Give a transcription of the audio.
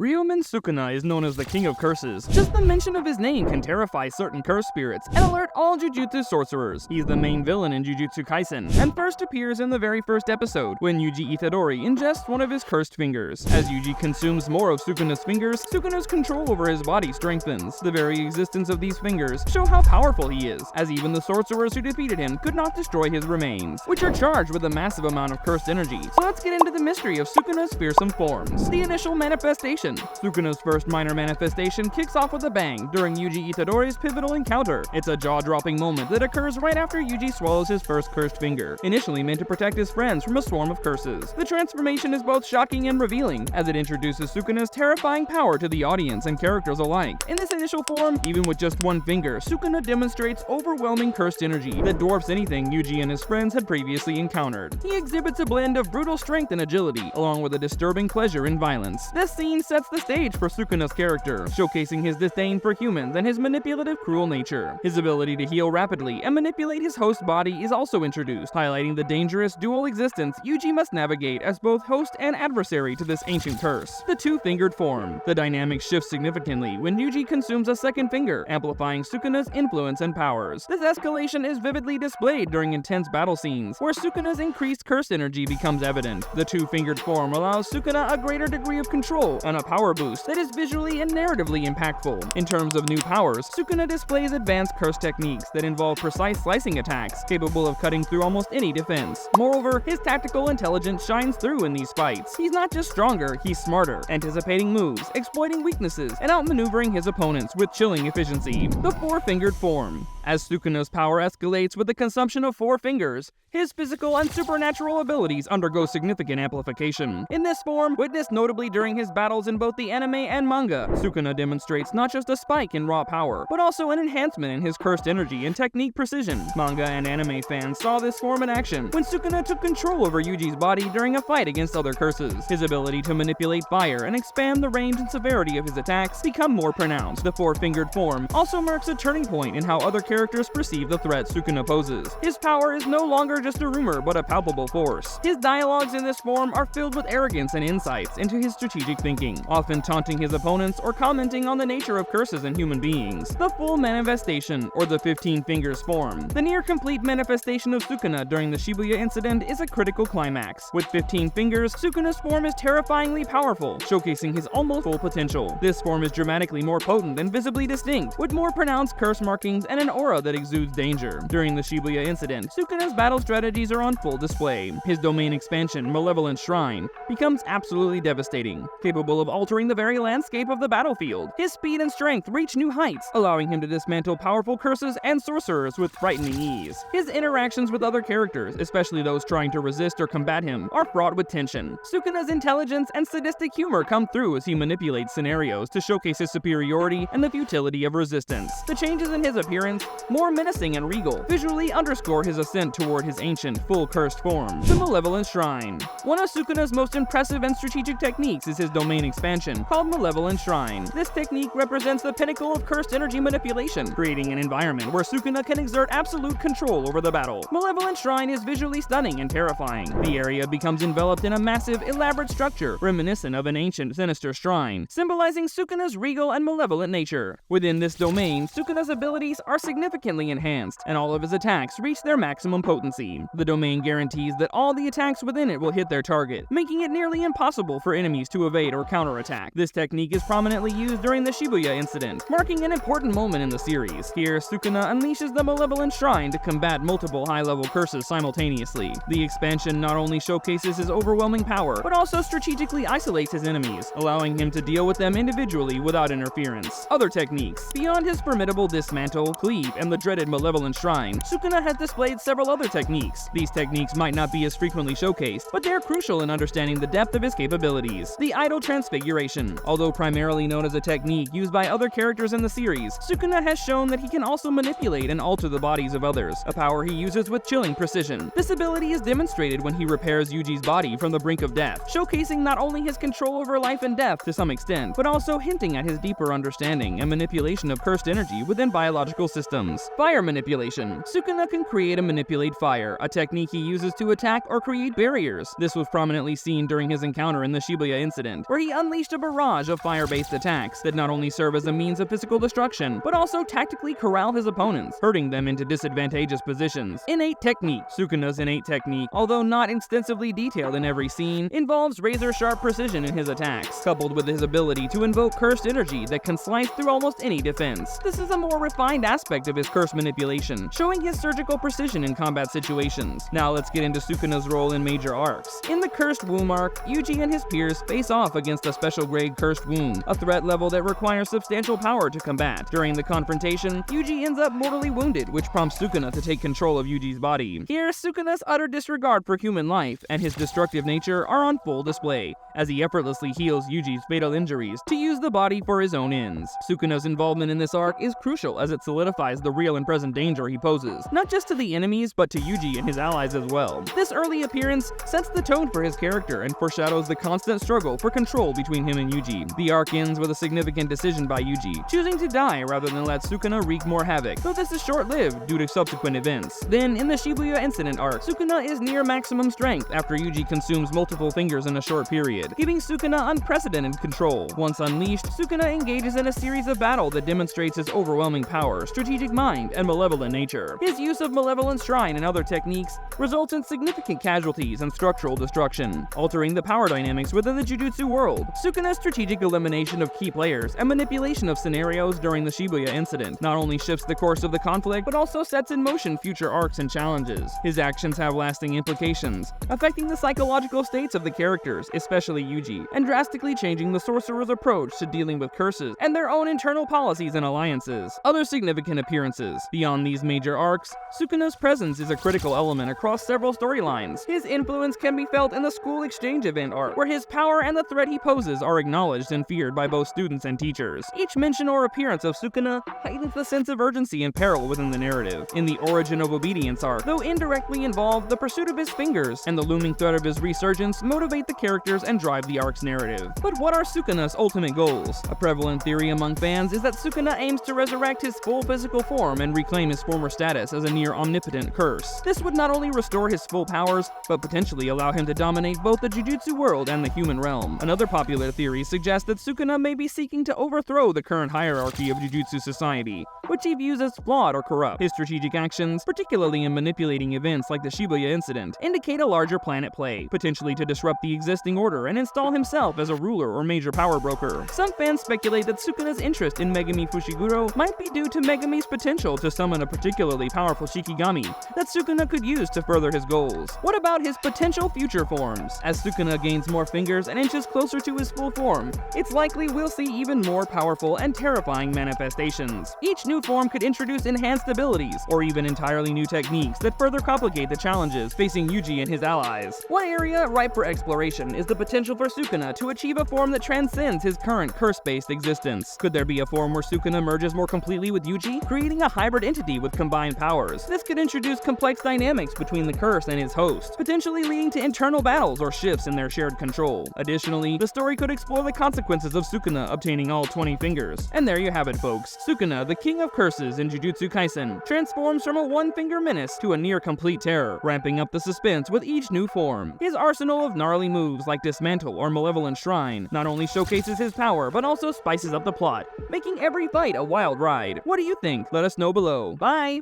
Ryomen Sukuna is known as the King of Curses. Just the mention of his name can terrify certain curse spirits and alert all Jujutsu sorcerers. He's the main villain in Jujutsu Kaisen, and first appears in the very first episode, when Yuji Itadori ingests one of his cursed fingers. As Yuji consumes more of Sukuna's fingers, Sukuna's control over his body strengthens. The very existence of these fingers show how powerful he is, as even the sorcerers who defeated him could not destroy his remains, which are charged with a massive amount of cursed energy. So let's get into the mystery of Sukuna's fearsome forms. The initial manifestation. Sukuna's first minor manifestation kicks off with a bang during Yuji Itadori's pivotal encounter. It's a jaw-dropping moment that occurs right after Yuji swallows his first cursed finger, initially meant to protect his friends from a swarm of curses. The transformation is both shocking and revealing, as it introduces Sukuna's terrifying power to the audience and characters alike. In this initial form, even with just one finger, Sukuna demonstrates overwhelming cursed energy that dwarfs anything Yuji and his friends had previously encountered. He exhibits a blend of brutal strength and agility, along with a disturbing pleasure in violence. This scene sets the stage for Sukuna's character, showcasing his disdain for humans and his manipulative, cruel nature. His ability to heal rapidly and manipulate his host body is also introduced, highlighting the dangerous dual existence Yuji must navigate as both host and adversary to this ancient curse. The two-fingered form. The dynamic shifts significantly when Yuji consumes a second finger, amplifying Sukuna's influence and powers. This escalation is vividly displayed during intense battle scenes, where Sukuna's increased curse energy becomes evident. The two-fingered form allows Sukuna a greater degree of control and a power boost that is visually and narratively impactful. In terms of new powers, Sukuna displays advanced curse techniques that involve precise slicing attacks, capable of cutting through almost any defense. Moreover, his tactical intelligence shines through in these fights. He's not just stronger, he's smarter, anticipating moves, exploiting weaknesses, and outmaneuvering his opponents with chilling efficiency. The four-fingered form. As Sukuna's power escalates with the consumption of four fingers, his physical and supernatural abilities undergo significant amplification. In this form, witnessed notably during his battles in both the anime and manga, Sukuna demonstrates not just a spike in raw power, but also an enhancement in his cursed energy and technique precision. Manga and anime fans saw this form in action when Sukuna took control over Yuji's body during a fight against other curses. His ability to manipulate fire and expand the range and severity of his attacks become more pronounced. The four-fingered form also marks a turning point in how other characters perceive the threat Sukuna poses. His power is no longer just a rumor, but a palpable force. His dialogues in this form are filled with arrogance and insights into his strategic thinking, often taunting his opponents or commenting on the nature of curses in human beings. The full manifestation, or the 15 fingers form. The near-complete manifestation of Sukuna during the Shibuya incident is a critical climax. With 15 fingers, Sukuna's form is terrifyingly powerful, showcasing his almost full potential. This form is dramatically more potent and visibly distinct, with more pronounced curse markings and an aura that exudes danger. During the Shibuya incident, Sukuna's battle strategies are on full display. His domain expansion, Malevolent Shrine, becomes absolutely devastating, capable of altering the very landscape of the battlefield. His speed and strength reach new heights, allowing him to dismantle powerful curses and sorcerers with frightening ease. His interactions with other characters, especially those trying to resist or combat him, are fraught with tension. Sukuna's intelligence and sadistic humor come through as he manipulates scenarios to showcase his superiority and the futility of resistance. The changes in his appearance, more menacing and regal, visually underscore his ascent toward his ancient, full cursed form. The Malevolent Shrine. One of Sukuna's most impressive and strategic techniques is his domain expansion, called Malevolent Shrine. This technique represents the pinnacle of cursed energy manipulation, creating an environment where Sukuna can exert absolute control over the battle. Malevolent Shrine is visually stunning and terrifying. The area becomes enveloped in a massive, elaborate structure, reminiscent of an ancient, sinister shrine, symbolizing Sukuna's regal and malevolent nature. Within this domain, Sukuna's abilities are significantly enhanced, and all of his attacks reach their maximum potency. The domain guarantees that all the attacks within it will hit their target, making it nearly impossible for enemies to evade or counterattack. This technique is prominently used during the Shibuya incident, marking an important moment in the series. Here, Sukuna unleashes the Malevolent Shrine to combat multiple high-level curses simultaneously. The expansion not only showcases his overwhelming power, but also strategically isolates his enemies, allowing him to deal with them individually without interference. Other techniques. Beyond his formidable dismantle, cleave, and the dreaded Malevolent Shrine, Sukuna has displayed several other techniques. These techniques might not be as frequently showcased, but they're crucial in understanding the depth of his capabilities. The Idol Transfiguration. Although primarily known as a technique used by other characters in the series, Sukuna has shown that he can also manipulate and alter the bodies of others, a power he uses with chilling precision. This ability is demonstrated when he repairs Yuji's body from the brink of death, showcasing not only his control over life and death to some extent, but also hinting at his deeper understanding and manipulation of cursed energy within biological systems. Fire manipulation. Sukuna can create and manipulate fire, a technique he uses to attack or create barriers. This was prominently seen during his encounter in the Shibuya incident, where he unleashed a barrage of fire-based attacks that not only serve as a means of physical destruction, but also tactically corral his opponents, hurting them into disadvantageous positions. Innate technique. Sukuna's innate technique, although not extensively detailed in every scene, involves razor-sharp precision in his attacks, coupled with his ability to invoke cursed energy that can slice through almost any defense. This is a more refined aspect of his curse manipulation, showing his surgical precision in combat situations. Now let's get into Sukuna's role in major arcs. In the Cursed Womb arc, Yuji and his peers face off against a special grade Cursed Wound, a threat level that requires substantial power to combat. During the confrontation, Yuji ends up mortally wounded, which prompts Sukuna to take control of Yuji's body. Here, Sukuna's utter disregard for human life and his destructive nature are on full display, as he effortlessly heals Yuji's fatal injuries to use the body for his own ends. Sukuna's involvement in this arc is crucial as it solidifies the real and present danger he poses, not just to the enemies, but to Yuji and his allies as well. This early appearance sets the tone for his character and foreshadows the constant struggle for control between him and Yuji. The arc ends with a significant decision by Yuji, choosing to die rather than let Sukuna wreak more havoc, though this is short-lived due to subsequent events. Then, in the Shibuya Incident arc, Sukuna is near maximum strength after Yuji consumes multiple fingers in a short period, giving Sukuna unprecedented control. Once unleashed, Sukuna engages in a series of battles that demonstrates his overwhelming power, strategic mind, and malevolent nature. His use of Malevolent Shrine and other techniques results in significant casualties and structural destruction, altering the power dynamics within the Jujutsu world. Sukuna's strategic elimination of key players and manipulation of scenarios during the Shibuya Incident not only shifts the course of the conflict, but also sets in motion future arcs and challenges. His actions have lasting implications, affecting the psychological states of the characters, especially Yuji, and drastically changing the sorcerer's approach to dealing with curses and their own internal policies and alliances. Other significant appearances. Beyond these major arcs, Sukuna's presence is a critical element across several storylines. His influence can be felt in the school exchange event arc, where his power and the threat he poses are acknowledged and feared by both students and teachers. Each mention or appearance of Sukuna heightens the sense of urgency and peril within the narrative. In the Origin of Obedience arc, though indirectly involved, the pursuit of his fingers and the looming threat of his resurgence motivate the characters and drive the arc's narrative. But what are Sukuna's ultimate goals? A prevalent theory among fans is that Sukuna aims to resurrect his full physical form and reclaim his former status as a near-omnipotent curse. This would not only restore his full powers, but potentially allow him to dominate both the Jujutsu world and the human realm. Another popular theory suggests that Sukuna may be seeking to overthrow the current hierarchy of Jujutsu society, which he views as flawed or corrupt. His strategic actions, particularly in manipulating events like the Shibuya Incident, indicate a larger plan at play, potentially to disrupt the existing order and install himself as a ruler or major power broker. Some fans speculate that Sukuna's interest in Megami Fushiguro might be due to Megami's potential to summon a particularly powerful Shikigami that Sukuna could use to further his goals. What about his potential future forms? As Sukuna gains more fingers and inches closer to his full form, it's likely we'll see even more powerful and terrifying manifestations. Each new form could introduce enhanced abilities, or even entirely new techniques that further complicate the challenges facing Yuji and his allies. One area ripe for exploration is the potential for Sukuna to achieve a form that transcends his current curse-based existence. Could there be a form where Sukuna merges more completely with Yuji, creating a hybrid entity with combined powers? This could introduce complex dynamics between the curse and his host, potentially leading to internal battles or shifts in their shared control. Additionally, the story could explore the consequences of Sukuna obtaining all 20 fingers. And there you have it, folks. Sukuna, the king of curses in Jujutsu Kaisen, transforms from a one-finger menace to a near-complete terror, ramping up the suspense with each new form. His arsenal of gnarly moves like Dismantle or Malevolent Shrine not only showcases his power, but also spices up the plot, making every fight a wild ride. What do you think? Let us know below. Bye!